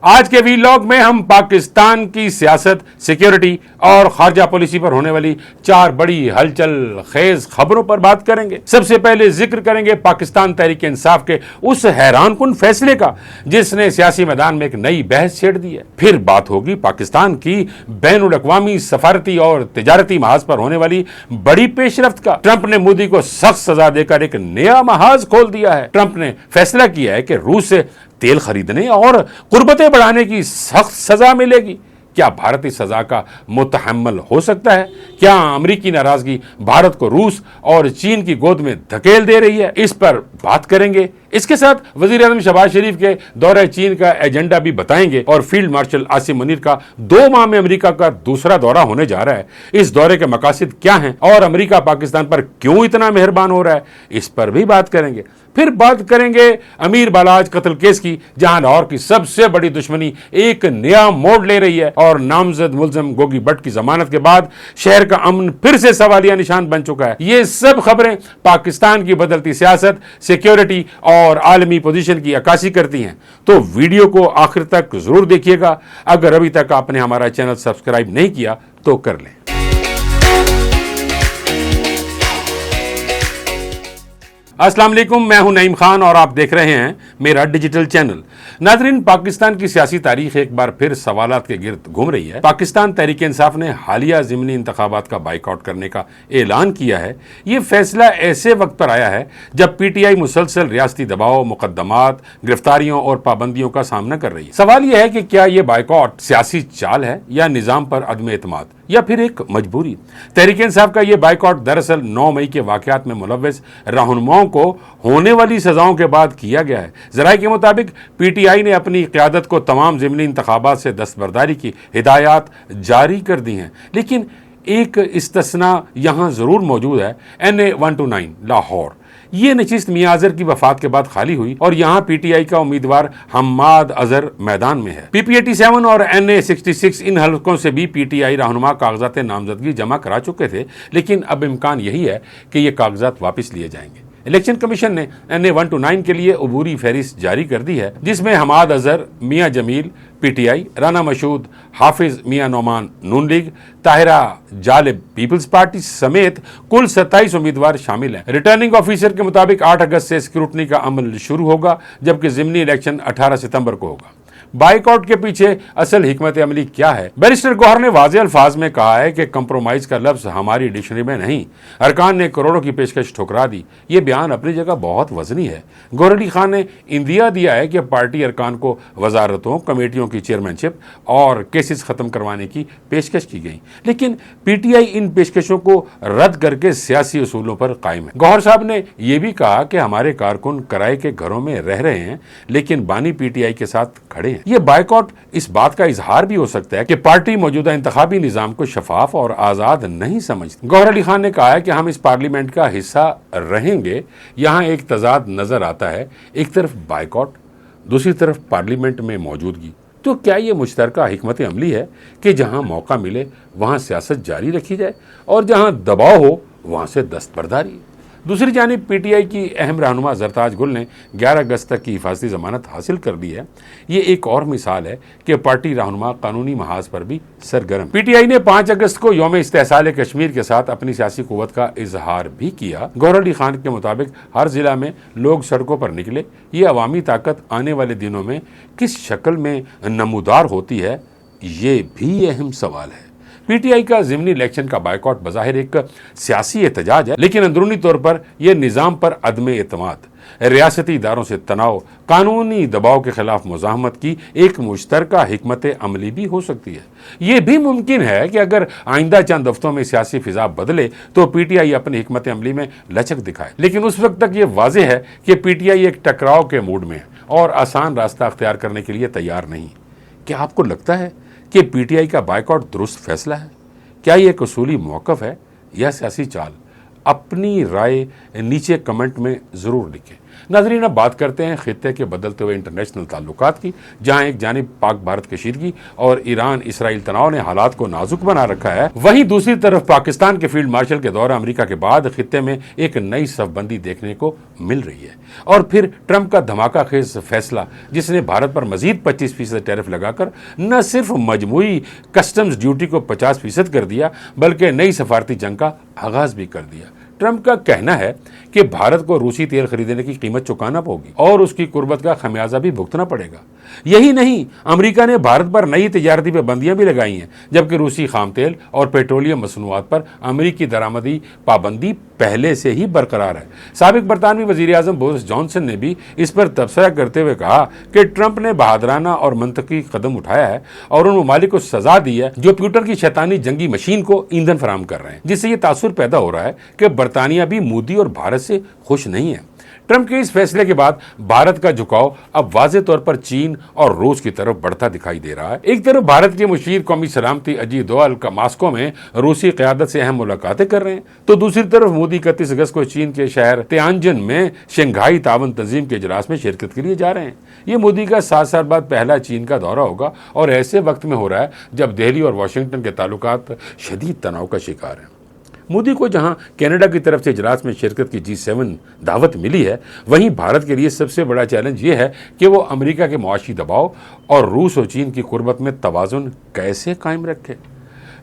آج کے ویلاگ میں ہم پاکستان کی سیاست، سیکیورٹی اور خارجہ پالیسی پر ہونے والی 4 بڑی ہلچل خیز خبروں پر بات کریں گے۔ سب سے پہلے ذکر کریں گے پاکستان تحریک انصاف کے اس حیران کن فیصلے کا جس نے سیاسی میدان میں ایک نئی بحث چھیڑ دی ہے۔ پھر بات ہوگی پاکستان کی بین الاقوامی سفارتی اور تجارتی محاذ پر ہونے والی بڑی پیش رفت کا۔ ٹرمپ نے مودی کو سخت سزا دے کر ایک نیا محاذ کھول دیا ہے۔ ٹرمپ نے فیصلہ کیا ہے کہ روس سے تیل خریدنے اور قربتیں بڑھانے کی سخت سزا ملے گی۔ کیا بھارت اس سزا کا متحمل ہو سکتا ہے؟ کیا امریکی ناراضگی بھارت کو روس اور چین کی گود میں دھکیل دے رہی ہے؟ اس پر بات کریں گے۔ اس کے ساتھ وزیر اعظم شہباز شریف کے دورہ چین کا ایجنڈا بھی بتائیں گے اور فیلڈ مارشل عاصم منیر کا 2 ماہ میں امریکہ کا دوسرا دورہ ہونے جا رہا ہے۔ اس دورے کے مقاصد کیا ہیں اور امریکہ پاکستان پر کیوں اتنا مہربان ہو رہا ہے، اس پر بھی بات کریں گے۔ پھر بات کریں گے امیر بالاج قتل کیس کی، جہاں لاہور کی سب سے بڑی دشمنی ایک نیا موڑ لے رہی ہے اور نامزد ملزم گوگی بٹ کی ضمانت کے بعد شہر کا امن پھر سے سوالیہ نشان بن چکا ہے۔ یہ سب خبریں پاکستان کی بدلتی سیاست، سیکیورٹی اور عالمی پوزیشن کی عکاسی کرتی ہیں، تو ویڈیو کو آخر تک ضرور دیکھیے گا۔ اگر ابھی تک آپ نے ہمارا چینل سبسکرائب نہیں کیا تو کر لیں۔ السلام علیکم، میں ہوں نعیم خان اور آپ دیکھ رہے ہیں میرا ڈیجیٹل چینل۔ ناظرین، پاکستان کی سیاسی تاریخ ایک بار پھر سوالات کے گرد گھوم رہی ہے۔ پاکستان تحریک انصاف نے حالیہ ضمنی انتخابات کا بائیکاٹ کرنے کا اعلان کیا ہے۔ یہ فیصلہ ایسے وقت پر آیا ہے جب پی ٹی آئی مسلسل ریاستی دباؤ، مقدمات، گرفتاریوں اور پابندیوں کا سامنا کر رہی ہے۔ سوال یہ ہے کہ کیا یہ بائیکاٹ سیاسی چال ہے یا نظام پر عدم اعتماد یا پھر ایک مجبوری؟ تحریک انصاف کا یہ بائیکاٹ دراصل 9 مئی کے واقعات میں ملوث رہنماؤں کو ہونے والی سزاؤں کے بعد کیا گیا ہے۔ ذرائع کے مطابق پی ٹی آئی نے اپنی قیادت کو تمام ضمنی انتخابات سے دستبرداری کی ہدایات جاری کر دی ہیں، لیکن ایک استثناء یہاں ضرور موجود ہے۔ NA 129 لاہور، یہ نشست میاں اظہر کی وفات کے بعد خالی ہوئی اور یہاں پی ٹی آئی کا امیدوار حماد اظہر میدان میں ہے۔ PP 87 اور NA 66 ان حلقوں سے بھی پی ٹی آئی رہنما کاغذات نامزدگی جمع کرا چکے تھے، لیکن اب امکان یہی ہے کہ یہ کاغذات واپس لیے جائیں گے۔ الیکشن کمیشن نے NA 129 کے لیے عبوری فہرست جاری کر دی ہے، جس میں حماد اظہر، میاں جمیل پی ٹی آئی، رانا مشہود، حافظ میاں نعمان نون لیگ، طاہرہ جالب پیپلز پارٹی سمیت کل 27 امیدوار شامل ہیں۔ ریٹرننگ آفیسر کے مطابق 8 اگست سے اسکروٹنی کا عمل شروع ہوگا، جبکہ ضمنی الیکشن 18 ستمبر کو ہوگا۔ بائیکاٹ کے پیچھے اصل حکمت عملی کیا ہے؟ بیرسٹر گوہر نے واضح الفاظ میں کہا ہے کہ کمپرومائز کا لفظ ہماری ڈکشنری میں نہیں۔ ارکان نے کروڑوں کی پیشکش ٹھکرا دی۔ یہ بیان اپنی جگہ بہت وزنی ہے۔ گوہر علی خان نے اندیا دیا ہے کہ پارٹی ارکان کو وزارتوں، کمیٹیوں کی چیئرمین شپ اور کیسز ختم کروانے کی پیشکش کی گئی، لیکن پی ٹی آئی ان پیشکشوں کو رد کر کے سیاسی اصولوں پر قائم ہے۔ گوہر صاحب نے یہ بھی کہا کہ ہمارے کارکن کرائے کے گھروں میں رہ رہے ہیں، لیکن بانی پی ٹی آئی کے ساتھ کھڑے ہیں۔ یہ بائیکاٹ اس بات کا اظہار بھی ہو سکتا ہے کہ پارٹی موجودہ انتخابی نظام کو شفاف اور آزاد نہیں سمجھتی۔ گوہر علی خان نے کہا ہے کہ ہم اس پارلیمنٹ کا حصہ رہیں گے۔ یہاں ایک تضاد نظر آتا ہے، ایک طرف بائیکاٹ، دوسری طرف پارلیمنٹ میں موجودگی۔ تو کیا یہ مشترکہ حکمت عملی ہے کہ جہاں موقع ملے وہاں سیاست جاری رکھی جائے اور جہاں دباؤ ہو وہاں سے دستبرداری؟ دوسری جانب پی ٹی آئی کی اہم رہنما زرتاج گل نے 11 اگست تک کی حفاظتی ضمانت حاصل کر لی ہے۔ یہ ایک اور مثال ہے کہ پارٹی رہنما قانونی محاذ پر بھی سرگرم۔ پی ٹی آئی نے 5 اگست کو یوم استحصال کشمیر کے ساتھ اپنی سیاسی قوت کا اظہار بھی کیا۔ گوہر علی خان کے مطابق ہر ضلع میں لوگ سڑکوں پر نکلے۔ یہ عوامی طاقت آنے والے دنوں میں کس شکل میں نمودار ہوتی ہے، یہ بھی اہم سوال ہے۔ پی ٹی آئی کا ضمنی الیکشن کا بائیکاٹ بظاہر ایک سیاسی احتجاج ہے، لیکن اندرونی طور پر یہ نظام پر عدم اعتماد، ریاستی اداروں سے تناؤ، قانونی دباؤ کے خلاف مزاحمت کی ایک مشترکہ حکمت عملی بھی ہو سکتی ہے۔ یہ بھی ممکن ہے کہ اگر آئندہ چند ہفتوں میں سیاسی فضا بدلے تو پی ٹی آئی اپنی حکمت عملی میں لچک دکھائے، لیکن اس وقت تک یہ واضح ہے کہ پی ٹی آئی ایک ٹکراؤ کے موڈ میں ہے اور آسان راستہ اختیار کرنے کے لیے تیار نہیں۔ کیا آپ کو لگتا ہے کہ پی ٹی آئی کا بائیکاٹ درست فیصلہ ہے؟ کیا یہ ایک اصولی موقف ہے یا سیاسی چال؟ اپنی رائے نیچے کمنٹ میں ضرور لکھیں۔ ناظرین اب بات کرتے ہیں خطے کے بدلتے ہوئے انٹرنیشنل تعلقات کی، جہاں ایک جانب پاک بھارت کشیدگی اور ایران اسرائیل تناؤ نے حالات کو نازک بنا رکھا ہے، وہیں دوسری طرف پاکستان کے فیلڈ مارشل کے دورہ امریکہ کے بعد خطے میں ایک نئی صف بندی دیکھنے کو مل رہی ہے۔ اور پھر ٹرمپ کا دھماکہ خیز فیصلہ، جس نے بھارت پر مزید 25% ٹیرف لگا کر نہ صرف مجموعی کسٹمز ڈیوٹی کو 50% کر دیا بلکہ نئی سفارتی جنگ کا آغاز بھی کر دیا۔ ٹرمپ کا کہنا ہے کہ بھارت کو روسی تیل خریدنے کی قیمت چکانا ہوگی اور اس کی قربت کا خمیازہ بھی بھگتنا پڑے گا۔ یہی نہیں، امریکہ نے بھارت پر نئی تجارتی پابندیاں بھی لگائی ہیں، جبکہ روسی خام تیل اور پیٹرولیم مصنوعات پر امریکی درآمدی پابندی پہلے سے ہی برقرار ہے۔ سابق برطانوی وزیر اعظم بورس جانسن نے بھی اس پر تبصرہ کرتے ہوئے کہا کہ ٹرمپ نے بہادرانہ اور منطقی قدم اٹھایا ہے اور ان ممالک کو سزا دی ہے جو پیوٹن کی شیطانی جنگی مشین کو ایندھن فراہم کر رہے ہیں، جس سے یہ تاثر پیدا ہو رہا ہے کہ برطانیہ بھی مودی اور بھارت سے خوش نہیں ہے۔ ٹرمپ کے اس فیصلے کے بعد بھارت کا جھکاؤ اب واضح طور پر چین اور روس کی طرف بڑھتا دکھائی دے رہا ہے۔ ایک طرف بھارت کے مشیر قومی سلامتی اجیت دوول کا ماسکو میں روسی قیادت سے اہم ملاقاتیں کر رہے ہیں، تو دوسری طرف مودی 31 اگست کو چین کے شہر تیانجن میں شنگھائی تعاون تنظیم کے اجلاس میں شرکت کے لیے جا رہے ہیں۔ یہ مودی کا 7 سال بعد پہلا چین کا دورہ ہوگا اور ایسے وقت میں ہو رہا ہے جب دہلی اور واشنگٹن کے تعلقات شدید تناؤ کا شکار ہیں۔ مودی کو جہاں کینیڈا کی طرف سے اجلاس میں شرکت کی G7 دعوت ملی ہے، وہیں بھارت کے لیے سب سے بڑا چیلنج یہ ہے کہ وہ امریکہ کے معاشی دباؤ اور روس اور چین کی قربت میں توازن کیسے قائم رکھے۔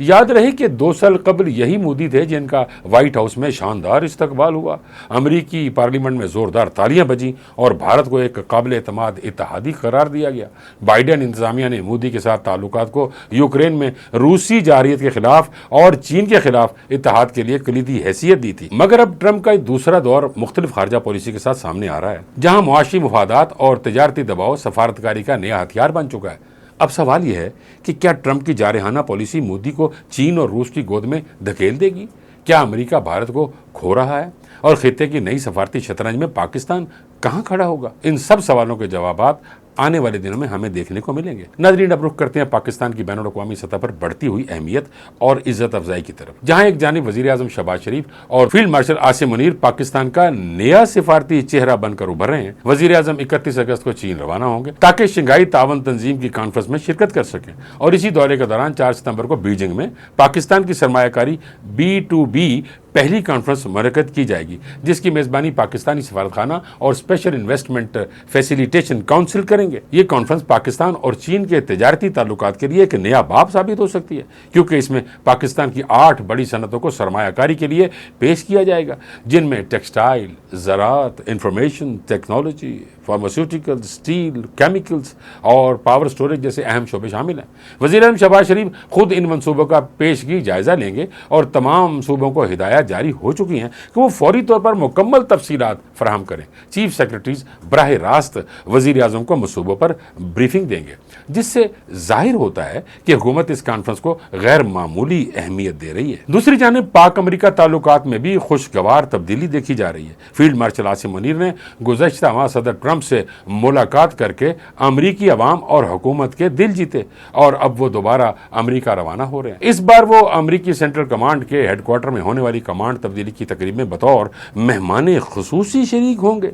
یاد رہے کہ 2 سال قبل یہی مودی تھے جن کا وائٹ ہاؤس میں شاندار استقبال ہوا، امریکی پارلیمنٹ میں زوردار تالیاں بجیں اور بھارت کو ایک قابل اعتماد اتحادی قرار دیا گیا۔ بائیڈن انتظامیہ نے مودی کے ساتھ تعلقات کو یوکرین میں روسی جارحیت کے خلاف اور چین کے خلاف اتحاد کے لیے کلیدی حیثیت دی تھی، مگر اب ٹرمپ کا دوسرا دور مختلف خارجہ پالیسی کے ساتھ سامنے آ رہا ہے، جہاں معاشی مفادات اور تجارتی دباؤ سفارتکاری کا نیا ہتھیار بن چکا ہے۔ اب سوال یہ ہے کہ کیا ٹرمپ کی جارحانہ پالیسی مودی کو چین اور روس کی گود میں دھکیل دے گی؟ کیا امریکہ بھارت کو کھو رہا ہے؟ اور خطے کی نئی سفارتی شطرنج میں پاکستان کہاں کھڑا ہوگا؟ ان سب سوالوں کے جوابات آنے والے دنوں میں ہمیں دیکھنے کو ملیں گے۔ ناظرین اب رخ کرتے ہیں پاکستان کی بین الاقوامی سطح پر بڑھتی ہوئی اہمیت اور عزت افزائی کی طرف، جہاں ایک جانب وزیر اعظم شہباز شریف اور فیلڈ مارشل عاصم منیر پاکستان کا نیا سفارتی چہرہ بن کر ابھر رہے ہیں۔ وزیر اعظم 31 اگست کو چین روانہ ہوں گے تاکہ شنگھائی تعاون تنظیم کی کانفرنس میں شرکت کر سکیں، اور اسی دورے کے دوران 4 ستمبر کو بیجنگ میں پاکستان کی سرمایہ کاری B2B پہلی کانفرنس منعقد کی جائے گی، جس کی میزبانی پاکستانی سفارتخانہ اور اسپیشل انویسٹمنٹ فیسیلیٹیشن کونسل کریں گے۔ یہ کانفرنس پاکستان اور چین کے تجارتی تعلقات کے لیے ایک نیا باب ثابت ہو سکتی ہے، کیونکہ اس میں پاکستان کی 8 بڑی صنعتوں کو سرمایہ کاری کے لیے پیش کیا جائے گا، جن میں ٹیکسٹائل، زراعت، information technology, pharmaceutical, steel, chemicals اور پاور سٹوریج جیسے اہم شعبے شامل ہیں۔ وزیر اعظم شہباز شریف خود ان منصوبوں کا پیشگی جائزہ لیں گے اور تمام صوبوں کو ہدایات جاری ہو چکی ہیں کہ وہ فوری طور پر مکمل تفصیلات فراہم کریں۔ چیف سیکرٹریز براہ راست وزیر اعظم کو منصوبوں پر بریفنگ دیں گے، جس سے ظاہر ہوتا ہے کہ حکومت اس کانفرنس کو غیر معمولی اہمیت دے رہی ہے۔ دوسری جانب پاک امریکہ تعلقات میں بھی خوشگوار تبدیلی دیکھی جا رہی ہے۔ فیلڈ مارشل عاصم منیر نے گزشتہ ماہ صدر ٹرمپ سے ملاقات کر کے امریکی عوام اور حکومت کے دل جیتے، اور اب وہ دوبارہ امریکہ روانہ ہو رہے ہیں۔ اس بار وہ امریکی سینٹرل کمانڈ کے ہیڈ کوارٹر میں ہونے والی کمانڈ تبدیلی کی تقریب میں بطور مہمان خصوصی شریک ہوں گے۔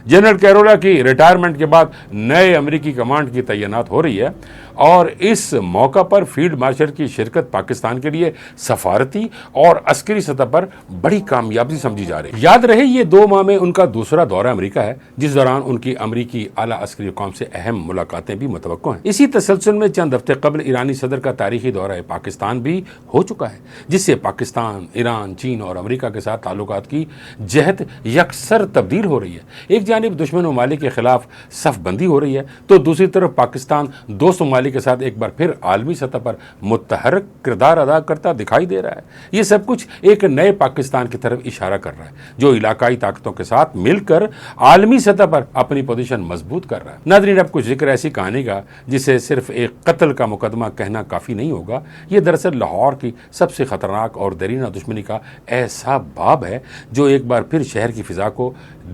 جنرل کیرولا کی ریٹائرمنٹ کے بعد نئے امریکی کمانڈ کی تعینات ہو رہی ہے، اور اس موقع پر فیلڈ مارشل کی شرکت پاکستان کے لیے سفارتی اور عسکری سطح پر بڑی کامیابی سمجھی جا رہی ہے۔ یاد رہے یہ 2 ماہ میں ان کا دوسرا دورہ امریکہ ہے، جس دوران ان کی امریکی اعلیٰ عسکری حکام سے اہم ملاقاتیں بھی متوقع ہیں۔ اسی تسلسل میں چند ہفتے قبل ایرانی صدر کا تاریخی دورہ پاکستان بھی ہو چکا ہے، جس سے پاکستان، ایران، چین اور امریکہ کے ساتھ تعلقات کی جہت یکسر تبدیل ہو رہی ہے۔ ایک جانب دشمن ممالک کے خلاف صف بندی ہو رہی ہے، تو دوسری طرف پاکستان دوست ممالک کے ساتھ ایک بار پھر عالمی سطح پر متحرک کردار ادا کرتا دکھائی دے رہا ہے۔ یہ سب کچھ ایک نئے پاکستان کی طرف اشارہ کر رہا ہے، جو علاقائی طاقتوں کے ساتھ مل کر عالمی سطح پر اپنی پوزیشن مضبوط کر رہا ہے۔ ناظرین اب کچھ ذکر ایسی کہانی کا جسے صرف ایک قتل کا مقدمہ کہنا کافی نہیں ہوگا۔ یہ دراصل لاہور کی سب سے خطرناک اور دیرینہ دشمنی کا ایسا باب ہے جو ایک بار پھر شہر کی فضا کو